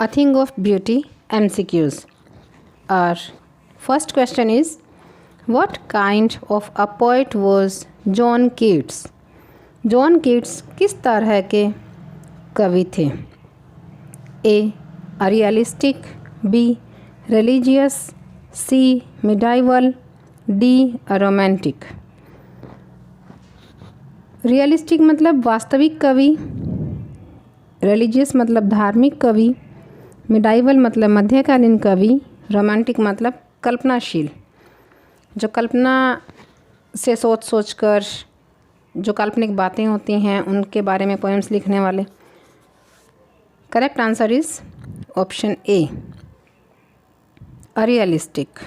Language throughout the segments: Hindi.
A thing of beauty MCQs. Our first question is, what kind of a poet was John Keats? John Keats किस तरह के कवि थे? ए रियलिस्टिक, बी रिलीजियस, सी मिडाइवल, डी रोमांटिक। रियलिस्टिक मतलब वास्तविक कवि, रिलीजियस मतलब धार्मिक कवि, मिडाइवल मतलब मध्यकालीन कवि, रोमांटिक मतलब कल्पनाशील, जो कल्पना से सोच कर जो काल्पनिक बातें होती हैं उनके बारे में पोएम्स लिखने वाले। Correct answer is option A, realistic.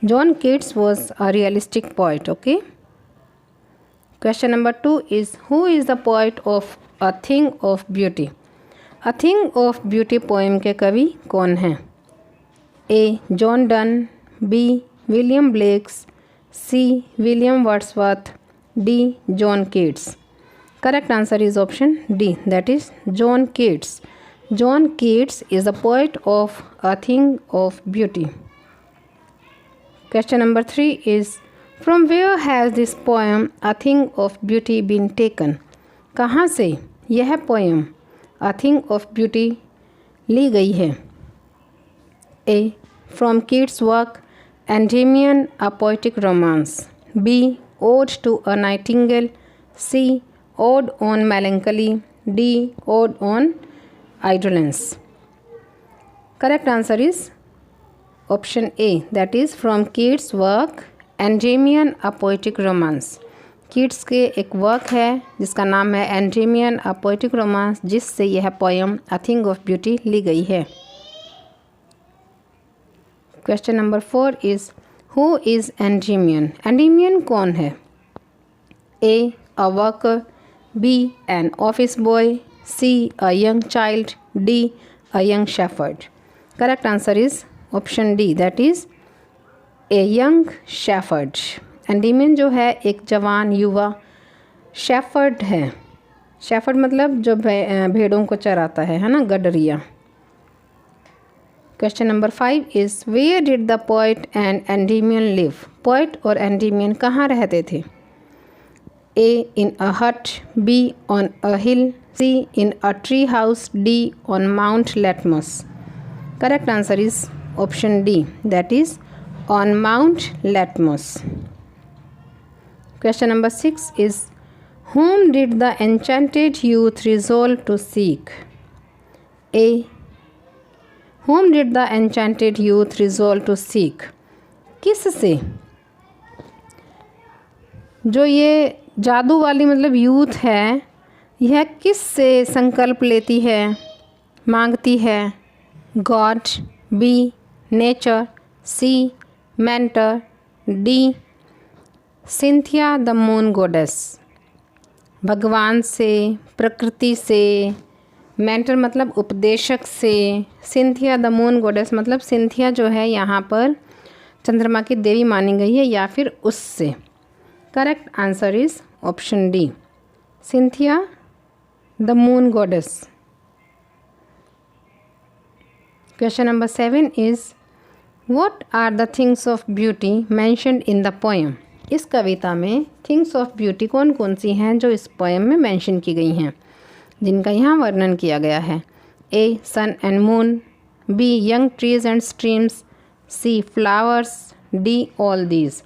John Keats was a realistic poet. Okay. Question number 2 is, who is the poet of a thing of beauty? A thing of beauty poem के कवि कौन हैं? A John Donne, B William Blakes, C William Wordsworth, D John Keats. Correct answer is option D, that is John Keats. John Keats is the poet of a thing of beauty. Question number 3 is, from where has this poem a thing of beauty been taken? कहाँ से यह poem a thing of beauty ली गई है? A from Keats work Endymion a poetic romance, B ode to a nightingale, C ode on melancholy, D ode on indolence. Correct answer is option A, that is from Keats work Endymion a poetic romance. Keats के एक वर्क है जिसका नाम है एंडेमियन अ पोएटिक रोमांस, जिससे यह poem a thing of beauty ली गई है। Question number 4 is, who is Endymion? Endymion कौन है? A a worker, B an office boy, C a young child, D a young shepherd. Correct answer is option D, that is a young shepherd. Endymion जो है एक जवान युवा शेफर्ड है। शेफर्ड मतलब जो भेड़ों को चराता है ना, गडरिया। Question number 5 is, where did the poet and Endymion live? Poet और एंडेमियन कहाँ रहते थे? A in a hut, B on a hill, C in a tree house, D on Mount Latmus. Correct answer is option D, that is on Mount Latmus. Question number 6 is, whom did the enchanted youth resolve to seek? A. Whom did the enchanted youth resolve to seek? किससे जो ये जादू वाली मतलब यूथ है, यह किससे संकल्प लेती है, मांगती है? God, B nature, C mentor, D Cynthia the moon goddess. भगवान से, प्रकृति से, मेंटर मतलब उपदेशक से, सिंथिया द मून गॉडेस मतलब सिंथिया जो है यहाँ पर चंद्रमा की देवी मानी गई है, या फिर उससे। Correct answer is option D, Cynthia the moon goddess. Question number 7 is, what are the things of beauty mentioned in the poem? इस कविता में थिंग्स ऑफ ब्यूटी कौन कौन सी हैं जो इस पोएम में मेंशन की गई हैं, जिनका यहाँ वर्णन किया गया है? A sun and moon, B young trees and streams, C flowers, D all these.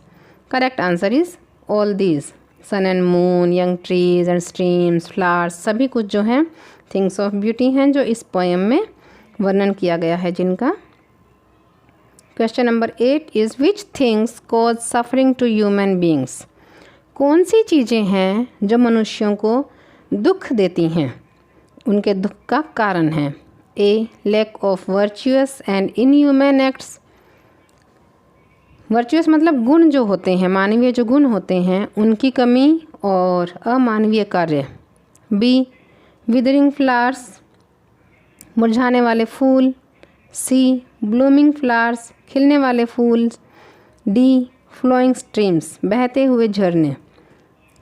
Correct answer is all these. Sun and moon, young trees and streams, flowers, सभी कुछ जो हैं थिंग्स ऑफ ब्यूटी हैं जो इस पोएम में वर्णन किया गया है जिनका। Question number 8 is, which things cause suffering to human beings? कौन सी चीज़ें हैं जो मनुष्यों को दुख देती हैं, उनके दुख का कारण है? A lack of virtuous and inhuman acts. Virtuous मतलब गुण जो होते हैं, मानवीय जो गुण होते हैं उनकी कमी और अमानवीय कार्य। बी विदरिंग फ्लावर्स, मुरझाने वाले फूल, सी ब्लूमिंग फ्लावर्स, खिलने वाले फूल, डी फ्लोइंग स्ट्रीम्स, बहते हुए झरने।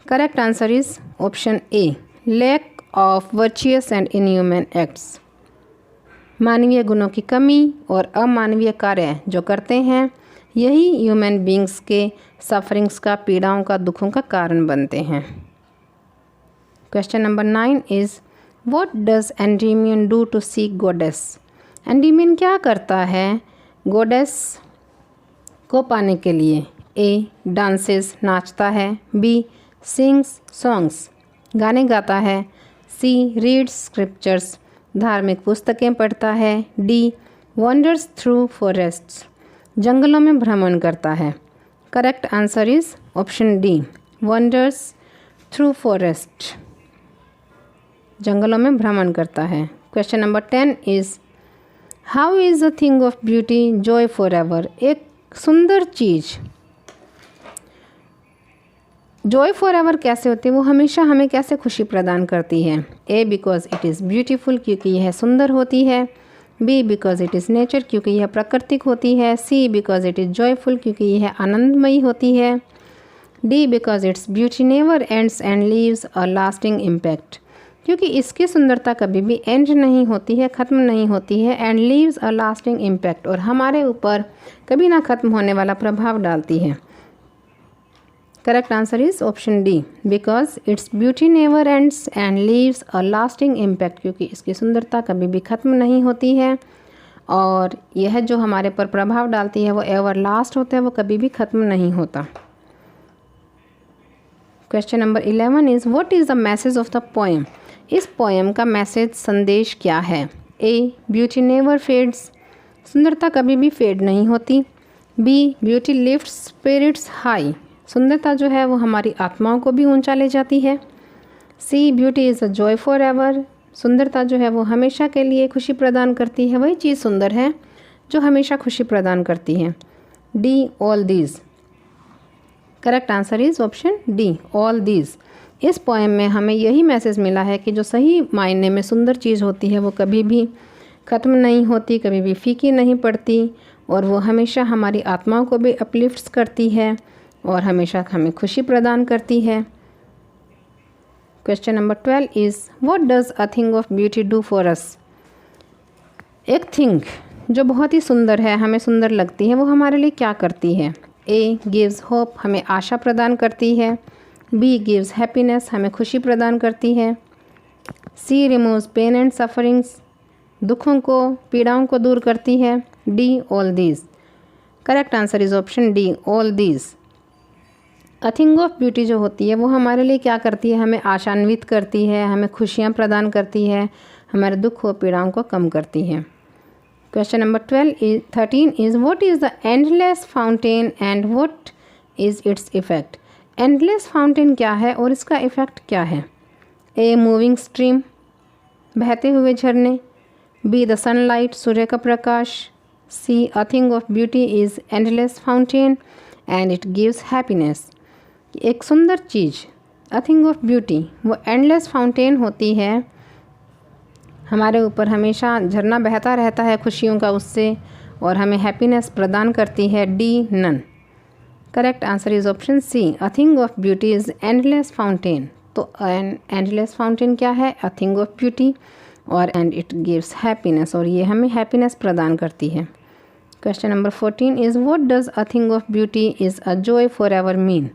Correct answer is option A, lack of virtuous and inhuman acts. मानवीय गुणों की कमी और अमानवीय कार्य जो करते हैं यही ह्यूमन बींग्स के सफरिंग्स का, पीड़ाओं का, दुखों का कारण बनते हैं। Question number 9 is what does Endymion do to seek goddess. Endymion क्या करता है गॉडेस को पाने के लिए? ए डांसेस नाचता है, बी सिंग्स सॉन्ग्स गाने गाता है, सी रीड्स स्क्रिप्चर्स धार्मिक पुस्तकें पढ़ता है, डी वॉन्डर्स थ्रू फॉरेस्ट्स जंगलों में भ्रमण करता है। Correct answer is option D wanders through forest, जंगलों में भ्रमण करता है। Question number 10 is how is a thing of beauty joy for ever. एक सुंदर चीज़ जॉय फॉर एवर कैसे होती है, वो हमेशा हमें कैसे खुशी प्रदान करती है? A because it is beautiful क्योंकि यह सुंदर होती है, B because it is nature क्योंकि यह प्राकृतिक होती है, C because it is joyful क्योंकि यह आनंदमयी होती है, D because it's beauty never ends and leaves a lasting impact क्योंकि इसकी सुंदरता कभी भी एंड नहीं होती है, ख़त्म नहीं होती है, and leaves a lasting impact और हमारे ऊपर कभी ना ख़त्म होने वाला प्रभाव डालती है। Correct answer is option D because it's beauty never ends and leaves a lasting impact क्योंकि इसकी सुंदरता कभी भी ख़त्म नहीं होती है और यह जो हमारे पर प्रभाव डालती है वो एवर लास्ट होता है, वो कभी भी ख़त्म नहीं होता। Question number 11 is what is the message of the poem. इस पोएम का मैसेज संदेश क्या है? ए ब्यूटी नेवर फेड्स सुंदरता कभी भी फेड नहीं होती, B beauty lifts spirits high सुंदरता जो है वो हमारी आत्माओं को भी ऊंचा ले जाती है, C beauty is a joy for ever सुंदरता जो है वो हमेशा के लिए खुशी प्रदान करती है, वही चीज़ सुंदर है जो हमेशा खुशी प्रदान करती है, D all these. Correct answer is option D all these. इस पोएम में हमें यही मैसेज मिला है कि जो सही मायने में सुंदर चीज़ होती है वो कभी भी ख़त्म नहीं होती, कभी भी फीकी नहीं पड़ती और वो हमेशा हमारी आत्माओं को भी अपलिफ्ट्स करती है और हमेशा हमें खुशी प्रदान करती है। Question number 12 is what does a thing of beauty do for us. एक थिंग जो बहुत ही सुंदर है, हमें सुंदर लगती है, वो हमारे लिए क्या करती है? ए गिव्स होप हमें आशा प्रदान करती है, बी गिव्स हैप्पीनेस हमें खुशी प्रदान करती है, सी रिमूव्स पेन एंड सफरिंग्स दुखों को, पीड़ाओं को दूर करती है, D all these. Correct answer is option D all these. A thing of beauty जो होती है वो हमारे लिए क्या करती है? हमें आशान्वित करती है, हमें खुशियाँ प्रदान करती है, हमारे दुख और पीड़ाओं को कम करती है। Question number 13 is what is the endless fountain and what is it's effect. Endless fountain क्या है और इसका इफ़ेक्ट क्या है? ए मूविंग स्ट्रीम बहते हुए झरने, बी द सनलाइट सूर्य का प्रकाश, C a thing of beauty is endless fountain and it gives happiness. एक सुंदर चीज़ अ थिंग ऑफ ब्यूटी वो एंडलेस फाउंटेन होती है, हमारे ऊपर हमेशा झरना बहता रहता है खुशियों का उससे और हमें हैप्पीनेस प्रदान करती है, D none. Correct answer is option C a thing of beauty is endless fountain. तो एंडलेस फाउंटेन क्या है? अ थिंग ऑफ ब्यूटी और एंड इट गिव्स हैप्पीनेस और ये हमें हैप्पीनेस प्रदान करती है। Question number 14 is what does a thing of beauty is a joy for ever mean.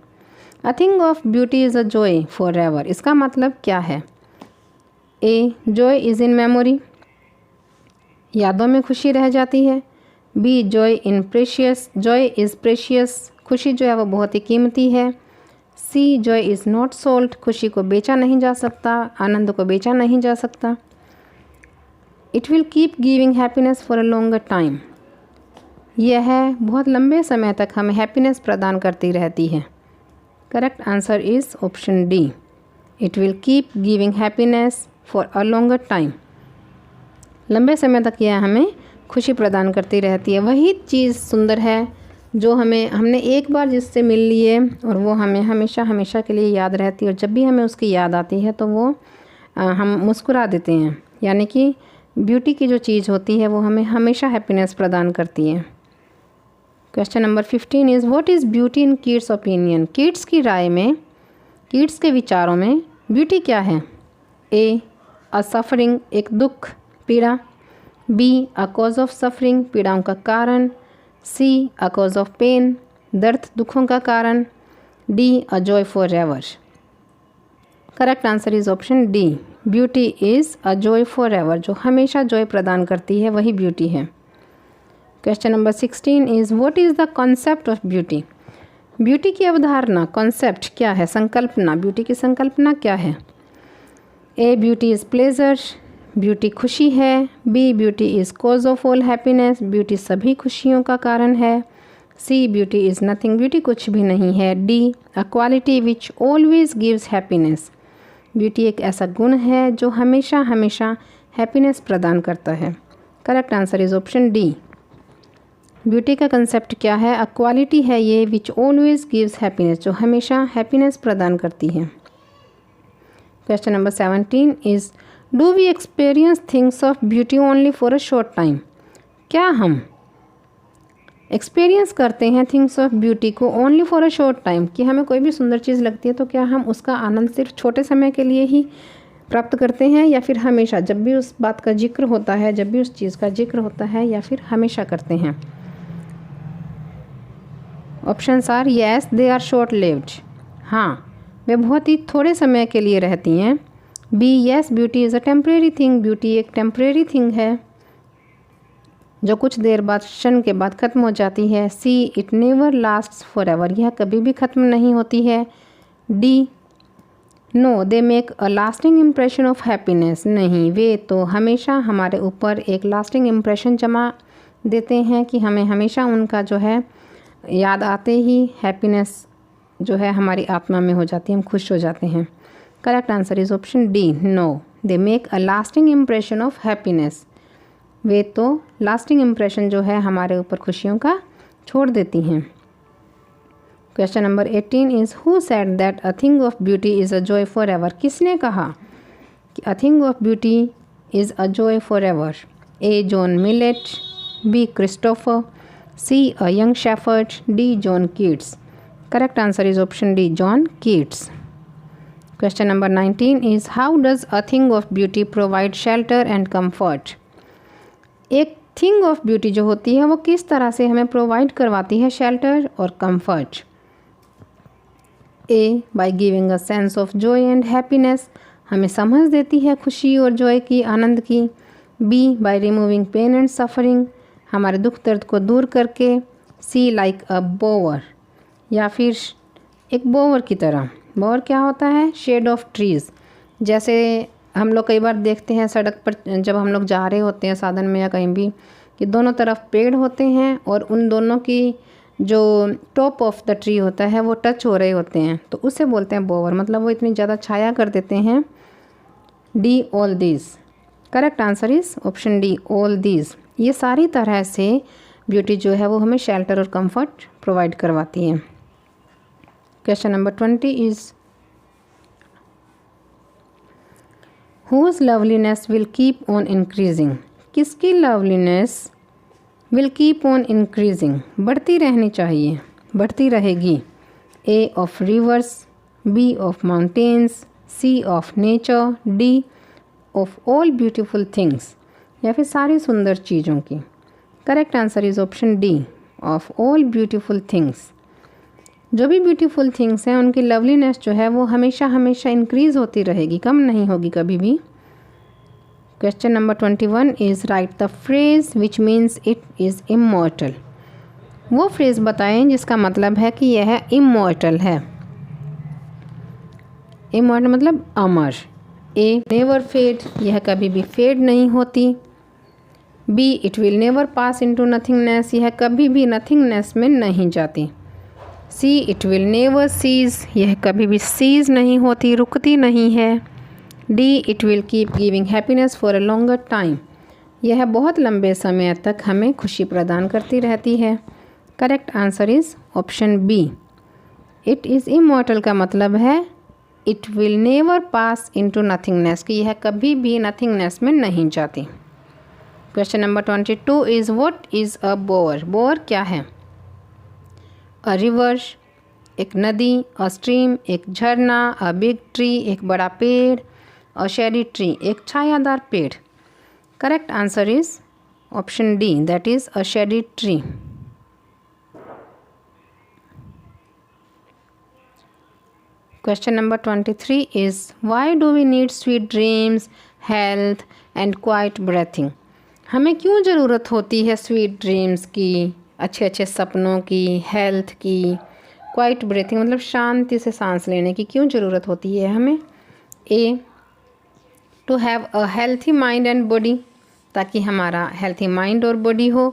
A thing of beauty is a joy for ever इसका मतलब क्या है? A Joy is in memory यादों में खुशी रह जाती है, B joy in precious joy is precious खुशी जो है वो बहुत ही कीमती है, C joy is not sold खुशी को बेचा नहीं जा सकता, आनंद को बेचा नहीं जा सकता, it will keep giving happiness for a longer time यह बहुत लंबे समय तक हमें हैप्पीनेस प्रदान करती रहती है। Correct answer is option D it will keep giving happiness for a longer time लंबे समय तक यह हमें खुशी प्रदान करती रहती है। वही चीज़ सुंदर है जो हमने एक बार जिससे मिल लिए और वो हमें हमेशा हमेशा के लिए याद रहती है और जब भी हमें उसकी याद आती है तो वो हम मुस्कुरा देते हैं। यानी कि ब्यूटी की जो चीज़ होती है वो हमें हमेशा हैप्पीनेस प्रदान करती है। Question number 15 is what is beauty in kids opinion. Kids की राय में, किड्स के विचारों में ब्यूटी क्या है? ए अ सफरिंग एक दुख पीड़ा, B a cause of suffering, पीड़ाओं का कारण। C a cause of pain, दर्द दुखों का कारण। D a joy for ever. Correct answer is option D, beauty is a joy for ever. जो हमेशा जॉय प्रदान करती है वही ब्यूटी है। Question number 16 is what is the concept of beauty. Beauty की अवधारणा, कॉन्सेप्ट क्या है, संकल्पना, ब्यूटी की संकल्पना क्या है। A beauty is pleasure, beauty खुशी है। B beauty is cause of all happiness, beauty सभी खुशियों का कारण है। C beauty is nothing, beauty कुछ भी नहीं है। D a quality which always gives happiness, beauty एक ऐसा गुण है जो हमेशा हमेशा हैप्पीनेस प्रदान करता है। Correct answer is option D. Beauty का कंसेप्ट क्या है, अ क्वालिटी है ये विच ऑलवेज गिव्स हैप्पीनेस, जो हमेशा हैप्पीनेस प्रदान करती है। Question number 17 is do we experience things of beauty only for a short time. क्या हम एक्सपीरियंस करते हैं थिंग्स ऑफ ब्यूटी को only for a short time, कि हमें कोई भी सुंदर चीज़ लगती है तो क्या हम उसका आनंद सिर्फ छोटे समय के लिए ही प्राप्त करते हैं, या फिर हमेशा जब भी उस बात का जिक्र होता है, जब भी उस चीज़ का जिक्र होता है, या फिर हमेशा करते हैं। Options are yes they are short lived, हाँ वे बहुत ही थोड़े समय के लिए रहती हैं। B yes beauty is a temporary thing, beauty एक टेम्परेरी थिंग है जो कुछ देर बाद, क्षण के बाद ख़त्म हो जाती है। C it never lasts for ever, यह कभी भी ख़त्म नहीं होती है। D no they make a lasting impression of happiness, नहीं वे तो हमेशा हमारे ऊपर एक लास्टिंग इम्प्रेशन जमा देते हैं कि हमें हमेशा उनका जो है याद आते ही हैप्पीनेस जो है हमारी आत्मा में हो जाती है, हम खुश हो जाते हैं। Correct answer is option D, no they make a lasting impression of happiness, वे तो लास्टिंग इम्प्रेशन जो है हमारे ऊपर खुशियों का छोड़ देती हैं। Question number 18 is who said that a thing of beauty is a joy for ever, किसने कहा कि a thing of beauty is a joy for ever. A John Millet, B Christopher, C a young shepherd, D John Keats. Correct answer is option D, John Keats. Question number 19 is how does a thing of beauty provide shelter and comfort. एक थिंग ऑफ ब्यूटी जो होती है वो किस तरह से हमें प्रोवाइड करवाती है शेल्टर और comfort. A by giving a sense of Joy and happiness, हमें समझ देती है खुशी और जॉय की, आनंद की। B by removing pain and suffering, हमारे दुख दर्द को दूर करके। सी लाइक अ बोवर, या फिर एक बोवर की तरह। बोवर क्या होता है, शेड ऑफ ट्रीज़, जैसे हम लोग कई बार देखते हैं सड़क पर जब हम लोग जा रहे होते हैं साधन में या कहीं भी, कि दोनों तरफ पेड़ होते हैं और उन दोनों की जो टॉप ऑफ द ट्री होता है वो टच हो रहे होते हैं, तो उसे बोलते हैं बोवर, मतलब वो इतनी ज़्यादा छाया कर देते हैं। D all these. Correct answer is option D, all these. ये सारी तरह से ब्यूटी जो है वो हमें शेल्टर और कंफर्ट प्रोवाइड करवाती है। Question number 20 is Whose loveliness will keep on increasing, किसकी loveliness will keep on increasing, बढ़ती रहनी चाहिए, बढ़ती रहेगी। A of rivers, B of mountains, C of nature, D of all beautiful things, या फिर सारी सुंदर चीज़ों की। Correct answer is option D, of all beautiful things. जो भी ब्यूटीफुल थिंग्स हैं उनकी लवलीनेस जो है वो हमेशा हमेशा इंक्रीज़ होती रहेगी, कम नहीं होगी कभी भी। Question number 21 is right the phrase which means it is immortal. वो फ्रेज़ बताएं जिसका मतलब है कि यह इमॉर्टल है। इमॉर्टल मतलब अमर। ए नेवर फेड, यह कभी भी फेड नहीं होती। B it will never pass into nothingness, यह कभी भी नथिंगनेस में नहीं जाती। C it will never cease, यह कभी भी सीज नहीं होती, रुकती नहीं है। D it will keep giving happiness for a longer time, यह बहुत लंबे समय तक हमें खुशी प्रदान करती रहती है। Correct answer is option B, it is immortal का मतलब है it will never pass into nothingness, कि यह कभी भी नथिंगनेस में नहीं जाती। Question number 22 is what is a bore. Bore क्या है। अ रिवर, एक नदी। अ स्ट्रीम, एक झरना। अ बिग ट्री, एक बड़ा पेड़। अ शेडी ट्री, एक छायादार पेड़। Correct answer is option D, that is a shady tree. Question number 23 is why do we need sweet dreams, health and quiet breathing? हमें क्यों ज़रूरत होती है स्वीट ड्रीम्स की, अच्छे अच्छे सपनों की, हेल्थ की, क्वाइट ब्रीथिंग मतलब शांति से सांस लेने की क्यों ज़रूरत होती है हमें? A, to have a healthy mind and body, ताकि हमारा हेल्थी माइंड और बॉडी हो।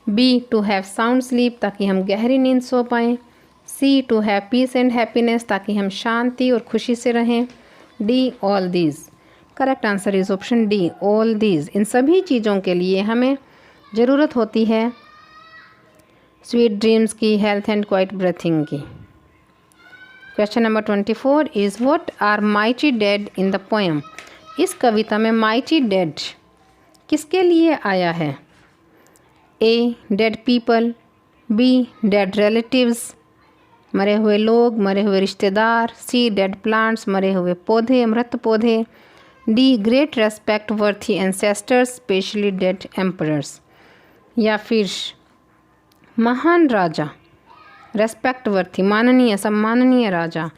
B, to have sound sleep, ताकि हम गहरी नींद सो पाएँ। C, to have peace and happiness, ताकि हम शांति और खुशी से रहें। D, all these. Correct answer is option D, all these. इन सभी चीज़ों के लिए हमें ज़रूरत होती है स्वीट ड्रीम्स की, हेल्थ एंड क्वाइट ब्रीथिंग की। Question number 24 is what are mighty dead in the poem? इस कविता में माइटी डेड किसके लिए आया है? A, dead people. B, dead relatives, मरे हुए लोग, मरे हुए रिश्तेदार। सी, डेड प्लांट्स, मरे हुए पौधे, मृत पौधे। D, great respect worthy ancestors specially dead emperors, या फिर महान राजा, रेस्पेक्ट वर्थी माननीय सम्माननीय राजा,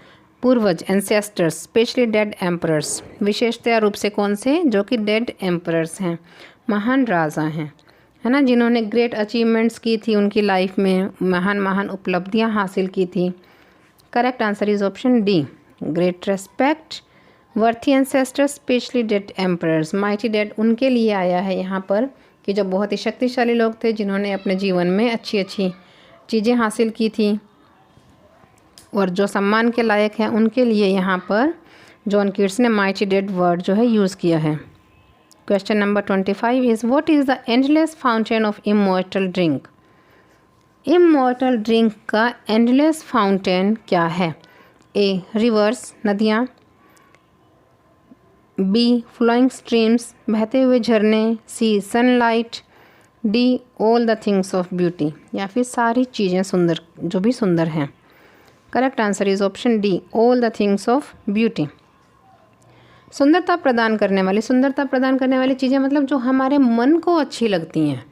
पूर्वज एंसेस्टर्स स्पेशली डेड एम्परर्स, विशेषतया रूप से कौन से? जो कि डेड एम्परर्स हैं, महान राजा हैं, है ना, जिन्होंने ग्रेट अचीवमेंट्स की थी उनकी लाइफ में, महान महान उपलब्धियां हासिल की थी। Correct answer is option D, great respect worthy ancestors specially dead emperors. Mighty dead उनके लिए आया है यहाँ पर कि जो बहुत ही शक्तिशाली लोग थे, जिन्होंने अपने जीवन में अच्छी अच्छी चीज़ें हासिल की थी और जो सम्मान के लायक हैं, उनके लिए यहाँ पर जॉन कीट्स ने माइटी डेड वर्ड जो है यूज़ किया है। Question number 25 is what is the endless fountain of immortal drink? Immortal drink का एंडलेस फाउंटेन क्या है? ए, रिवर्स नदियाँ। बी, फ्लोइंग स्ट्रीम्स, बहते हुए झरने। C, sunlight. D, all the things of beauty, या फिर सारी चीज़ें सुंदर जो भी सुंदर हैं। Correct answer is option D, all the things of beauty. सुंदरता प्रदान करने वाली चीज़ें मतलब जो हमारे मन को अच्छी लगती हैं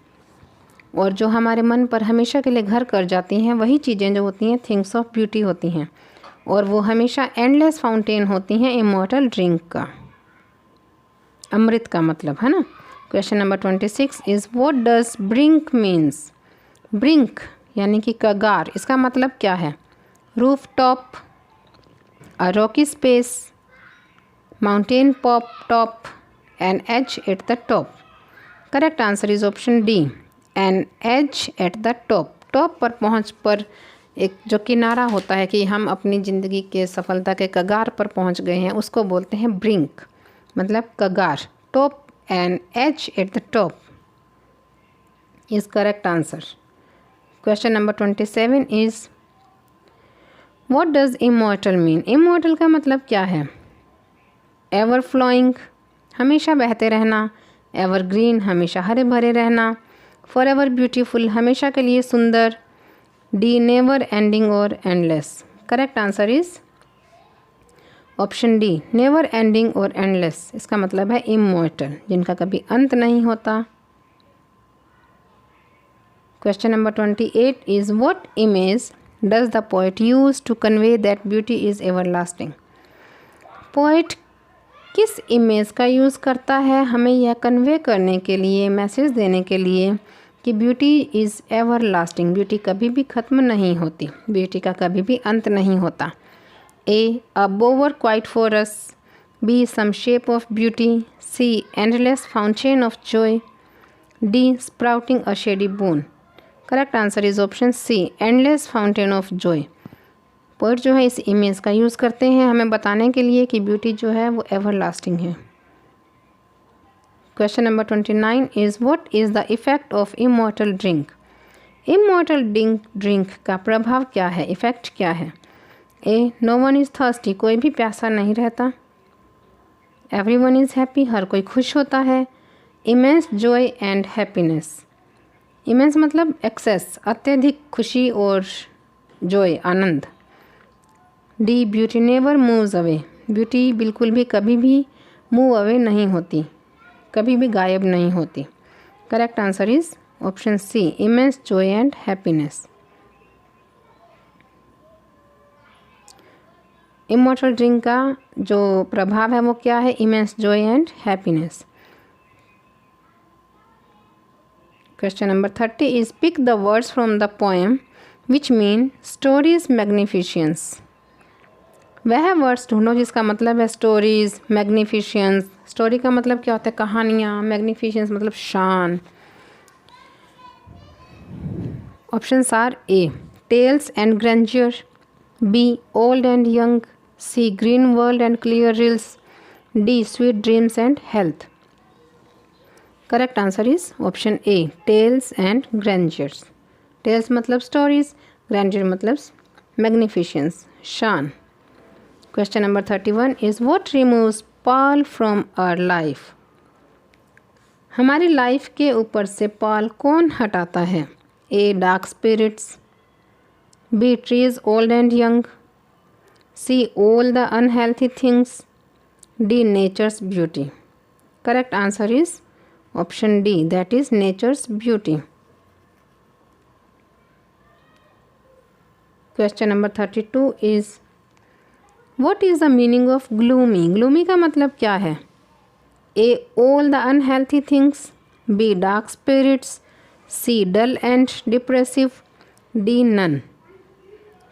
और जो हमारे मन पर हमेशा के लिए घर कर जाती हैं, वही चीज़ें जो होती हैं थिंग्स ऑफ ब्यूटी होती हैं, और वो हमेशा एंडलेस फाउंटेन होती हैं इमॉर्टल ड्रिंक का, अमृत का मतलब, है ना। Question number 26 is what does brink means? Brink यानी कि कगार, इसका मतलब क्या है? Roof top, a rocky space, mountain pop top, an edge at the top. Correct answer is option D, an edge at the top. Top पर पहुंच पर एक जो किनारा होता है कि हम अपनी ज़िंदगी के सफलता के कगार पर पहुंच गए हैं, उसको बोलते हैं ब्रिंक, मतलब कगार। Top an edge at the top is correct answer. Question number 27 is what does immortal mean? Immortal का मतलब क्या है? एवर फ्लोइंग, हमेशा बहते रहना। एवर ग्रीन, हमेशा हरे भरे रहना। फॉर एवर ब्यूटीफुल, हमेशा के लिए सुंदर। डी, नेवर एंडिंग और endless. Correct answer is option D, never ending और एंडलेस। इसका मतलब है इमॉर्टल, जिनका कभी अंत नहीं होता। Question number 28 is what image does the poet use to convey that beauty is ever lasting? Poet किस इमेज का यूज़ करता है हमें यह कन्वे करने के लिए, मैसेज देने के लिए कि beauty is ever lasting, beauty कभी भी ख़त्म नहीं होती, ब्यूटी का कभी भी अंत नहीं होता। A, a bower quiet for us. B, some shape of beauty. C, endless fountain of joy. D, sprouting a shady boon. Correct answer is option C, endless fountain of joy. Poet जो है इस इमेज का यूज़ करते हैं हमें बताने के लिए कि ब्यूटी जो है वो एवर लास्टिंग है। Question number 29 is what is the effect of immortal drink? Immortal drink का प्रभाव क्या है, इफ़ेक्ट क्या है? A, no one is thirsty, कोई भी प्यासा नहीं रहता। एवरी वन इज़ हैप्पी, हर कोई खुश होता है। Immense joy and happiness, immense मतलब एक्सेस, अत्यधिक खुशी और जॉय, आनंद। D, beauty never moves away, beauty बिल्कुल भी कभी भी मूव अवे नहीं होती, कभी भी गायब नहीं होती। Correct answer is option C, immense joy and happiness. Immortal drink का जो प्रभाव है वो क्या है? Immense joy and happiness. Question number 30 is pick the words from the poem which mean stories magnificence. वह वर्ड्स ढूंढो जिसका मतलब है स्टोरीज, मैग्निफिशियंस। स्टोरी का मतलब क्या होता है? कहानियाँ। मैग्निफिशियंस मतलब शान। Options are A tales and grandeur, B old and young, C green world and clear rills, D sweet dreams and health. Correct answer is option A tales and grandeurs. Tales मतलब स्टोरीज, ग्रैंडियर मतलब मैग्निफिशियंस, शान। Question number 31 is what removes pall from our life. हमारी लाइफ के ऊपर से पर्ल कौन हटाता है? A dark spirits, B trees old and young, C all the unhealthy things, D nature's beauty. Correct answer is option D, that is nature's beauty. Question number 32 is what is the meaning of gloomy. Gloomy का मतलब क्या है? A all the unhealthy things, B dark spirits, C dull and depressive, D none.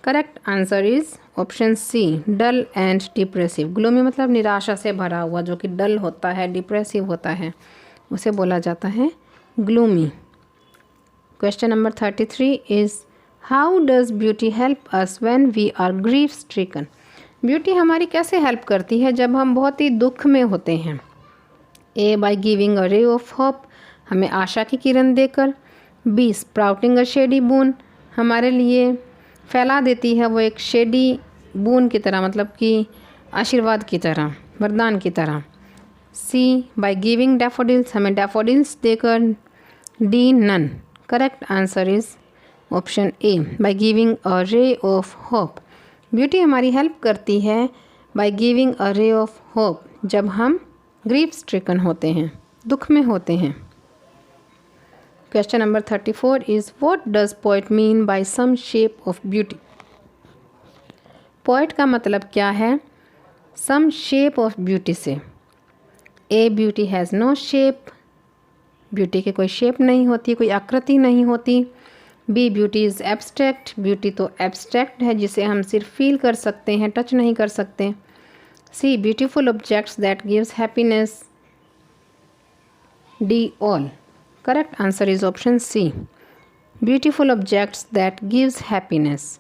Correct answer is option C, dull and depressive. Gloomy मतलब निराशा से भरा हुआ, जो कि डल होता है, डिप्रेसिव होता है, उसे बोला जाता है gloomy. Question number 33 is how does beauty help us when we are grief stricken. Beauty हमारी कैसे हेल्प करती है जब हम बहुत ही दुख में होते हैं? ए by giving a ray of hope, हमें आशा की किरण देकर, बी स्प्राउटिंग अ शेडी बून, हमारे लिए फैला देती है वो एक शेडी बून की तरह, मतलब कि आशीर्वाद की तरह, वरदान की तरह, सी बाय गिविंग डैफोडिल्स, हमें डैफोडिल्स देकर, D none. Correct answer is option A by giving a ray of hope. Beauty हमारी हेल्प करती है bye giving a ray of hope जब हम ग्रीफ स्ट्रिकन होते हैं, दुख में होते हैं। Question number 34 is what does poet mean by some shape of beauty. Poet का मतलब क्या है सम शेप ऑफ ब्यूटी से? A beauty has no shape, beauty की कोई शेप नहीं होती, कोई आकृति नहीं होती। B beauty is abstract, beauty तो एब्स्ट्रैक्ट है जिसे हम सिर्फ फील कर सकते हैं, टच नहीं कर सकते। C beautiful objects that gives happiness, D all. Correct answer is option C, beautiful objects that gives happiness.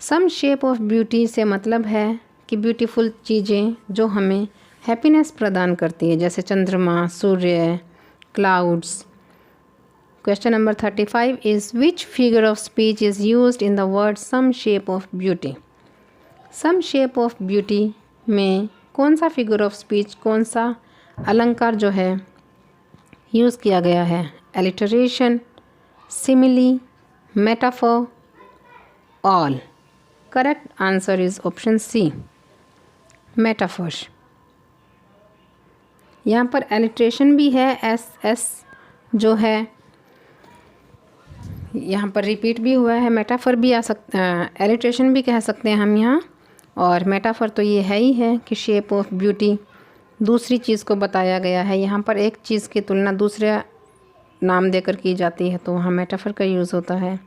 Some shape of beauty से मतलब है कि ब्यूटीफुल चीज़ें जो हमें हैप्पीनेस प्रदान करती है, जैसे चंद्रमा, सूर्य, clouds. Question number 35 is which figure of speech is used in the word some shape of beauty. Some shape of beauty में कौन सा फिगर ऑफ स्पीच, कौन सा अलंकार जो है यूज़ किया गया है? Alliteration, simile, metaphor, all. Correct answer is option C, metaphor. यहाँ पर एलिट्रेशन भी है, एस जो है यहाँ पर रिपीट भी हुआ है। मेटाफर भी आ सकता, एलिट्रेशन भी कह सकते हैं हम यहाँ, और मेटाफर तो ये है ही है कि शेप ऑफ ब्यूटी दूसरी चीज़ को बताया गया है। यहाँ पर एक चीज़ की तुलना दूसरे नाम देकर की जाती है, तो वहाँ मेटाफर का यूज़ होता है।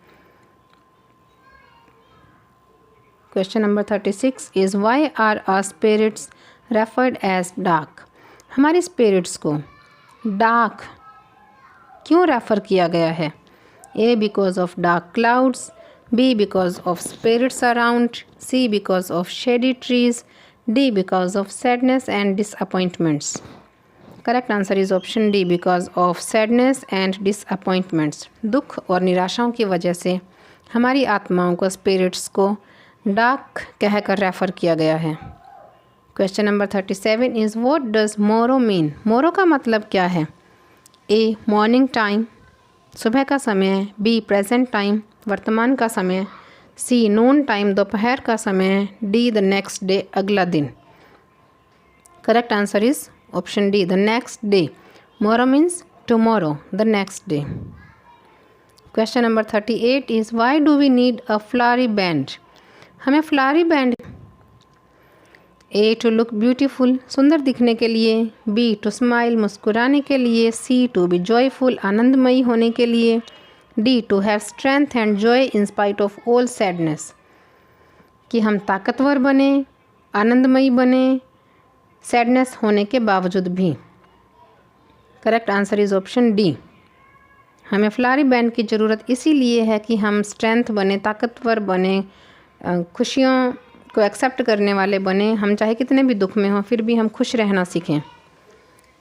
Question number 36 is why are our spirits referred as dark. हमारी स्पिरिट्स को डार्क क्यों रेफ़र किया गया है? A because of dark clouds, B because of spirits around, C because of shady trees, D because of sadness and disappointments. Correct answer is option D, because of sadness and disappointments. दुख और निराशाओं की वजह से हमारी आत्माओं को, स्पिरिट्स को डार्क कहकर रेफ़र किया गया है। Question number 37 is what does मोरो मीन। मोरो का मतलब क्या है? ए मॉर्निंग टाइम, सुबह का समय, बी प्रेजेंट टाइम, वर्तमान का समय, सी नून टाइम, दोपहर का समय, डी द नेक्स्ट डे, अगला दिन। Correct answer is option D, the next day. मोरो means tomorrow, the next day. Question number 38 is why do we need a flowery band? हमें flowery band A to look beautiful, सुंदर दिखने के लिए, B to smile, मुस्कुराने के लिए, C to be joyful, आनंदमयी होने के लिए, D to have strength and joy in spite of all sadness, कि हम ताकतवर बने, आनंदमयी बने, सैडनेस होने के बावजूद भी। Correct answer is option D. हमें फ्लावरी बैंड की ज़रूरत इसीलिए है कि हम स्ट्रेंथ बने, ताकतवर बने, खुशियों को एक्सेप्ट करने वाले बने। हम चाहे कितने भी दुख में हों फिर भी हम खुश रहना सीखें।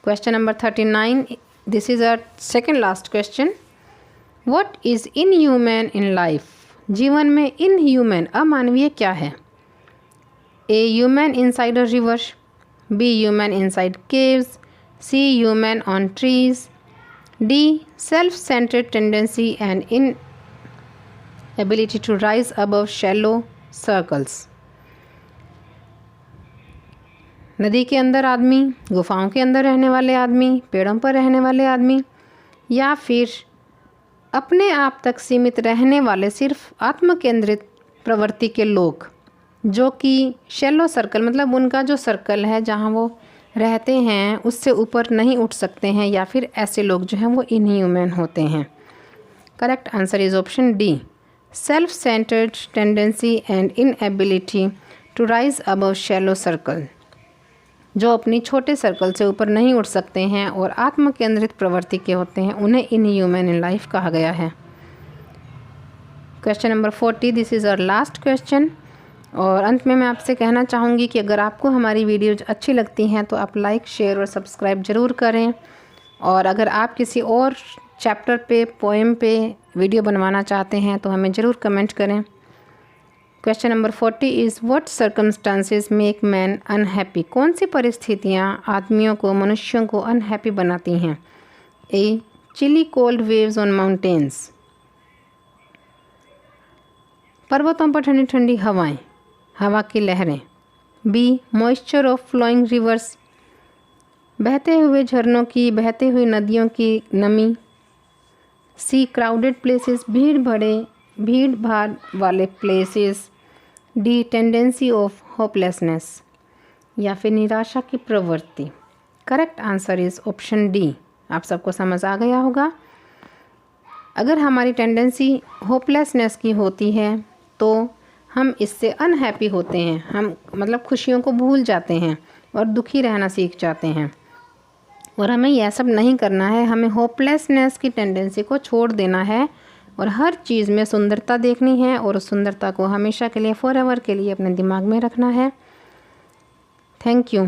Question number 39, this is our second last question. What is inhuman in life? जीवन में इनह्यूमन अमानवीय क्या है? A human inside a river, B human inside caves, C human on trees, D self centred tendency and inability to rise above shallow circles. नदी के अंदर आदमी, गुफाओं के अंदर रहने वाले आदमी, पेड़ों पर रहने वाले आदमी, या फिर अपने आप तक सीमित रहने वाले सिर्फ आत्म केंद्रित प्रवृत्ति के लोग, जो कि शैलो सर्कल मतलब उनका जो सर्कल है जहाँ वो रहते हैं उससे ऊपर नहीं उठ सकते हैं, या फिर ऐसे लोग जो हैं वो इनह्यूमन होते हैं। Correct answer is option D, self centred tendency and inability to rise above shallow circle, जो अपनी छोटे सर्कल से ऊपर नहीं उठ सकते हैं और आत्म केंद्रित प्रवृत्ति के होते हैं, उन्हें इनह्यूमन इन लाइफ कहा गया है। Question number 40, this is our last question. और अंत में मैं आपसे कहना चाहूँगी कि अगर आपको हमारी वीडियोज अच्छी लगती हैं तो आप लाइक, शेयर और सब्सक्राइब ज़रूर करें। और अगर आप किसी और चैप्टर पे, पोएम पे वीडियो बनवाना चाहते हैं तो हमें ज़रूर कमेंट करें। Question number 40 is what circumstances make man unhappy? कौन सी परिस्थितियाँ आदमियों को, मनुष्यों को अनहैप्पी बनाती हैं? A chilly cold waves on mountains, पर्वतों पर ठंडी ठंडी हवाएं, हवा की लहरें। B moisture of flowing rivers, बहते हुए झरनों की, बहती हुई नदियों की नमी। सी क्राउडेड प्लेसेस, भीड़ भाड़ वाले places. D tendency of hopelessness, या फिर निराशा की प्रवृत्ति। Correct answer is option D. आप सबको समझ आ गया होगा। अगर हमारी टेंडेंसी होपलेसनेस की होती है तो हम इससे अनहैप्पी होते हैं, हम मतलब खुशियों को भूल जाते हैं और दुखी रहना सीख जाते हैं। और हमें यह सब नहीं करना है, हमें होपलेसनेस की टेंडेंसी को छोड़ देना है और हर चीज़ में सुंदरता देखनी है और उस सुंदरता को हमेशा के लिए, फॉरएवर के लिए अपने दिमाग में रखना है। Thank you.